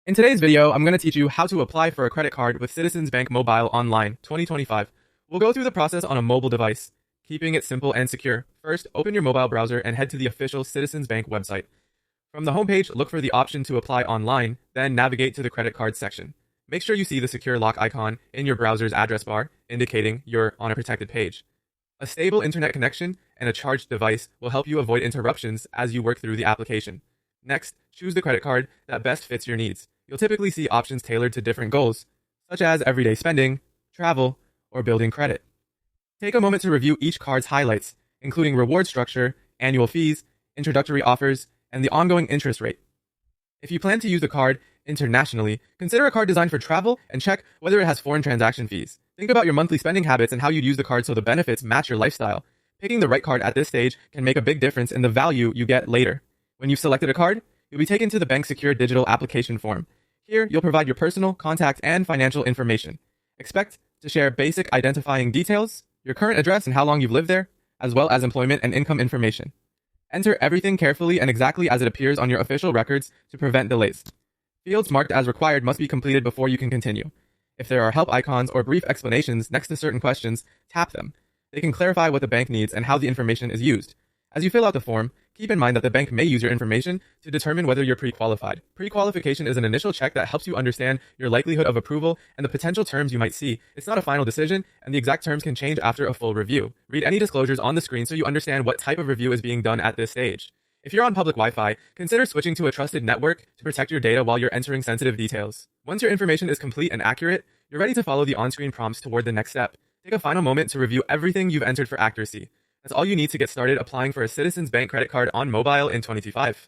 In today's video, I'm going to teach you how to apply for a credit card with Citizens Bank Mobile Online 2025. We'll go through the process on a mobile device, keeping it simple and secure. First, open your mobile browser and head to the official Citizens Bank website. From the homepage, look for the option to apply online, then navigate to the credit card section. Make sure you see the secure lock icon in your browser's address bar, indicating you're on a protected page. A stable internet connection and a charged device will help you avoid interruptions as you work through the application. Next, choose the credit card that best fits your needs. You'll typically see options tailored to different goals, such as everyday spending, travel, or building credit. Take a moment to review each card's highlights, including reward structure, annual fees, introductory offers, and the ongoing interest rate. If you plan to use the card internationally, consider a card designed for travel and check whether it has foreign transaction fees. Think about your monthly spending habits and how you'd use the card so the benefits match your lifestyle. Picking the right card at this stage can make a big difference in the value you get later. When you've selected a card, you'll be taken to the bank's secure digital application form. Here, you'll provide your personal, contact, and financial information. Expect to share basic identifying details, your current address and how long you've lived there, as well as employment and income information. Enter everything carefully and exactly as it appears on your official records to prevent delays. Fields marked as required must be completed before you can continue. If there are help icons or brief explanations next to certain questions, tap them. They can clarify what the bank needs and how the information is used. As you fill out the form, keep in mind that the bank may use your information to determine whether you're pre-qualified. Pre-qualification is an initial check that helps you understand your likelihood of approval and the potential terms you might see. It's not a final decision, and the exact terms can change after a full review. Read any disclosures on the screen so you understand what type of review is being done at this stage. If you're on public Wi-Fi, consider switching to a trusted network to protect your data while you're entering sensitive details. Once your information is complete and accurate, you're ready to follow the on-screen prompts toward the next step. Take a final moment to review everything you've entered for accuracy. That's all you need to get started applying for a Citizens Bank credit card on mobile in 2025.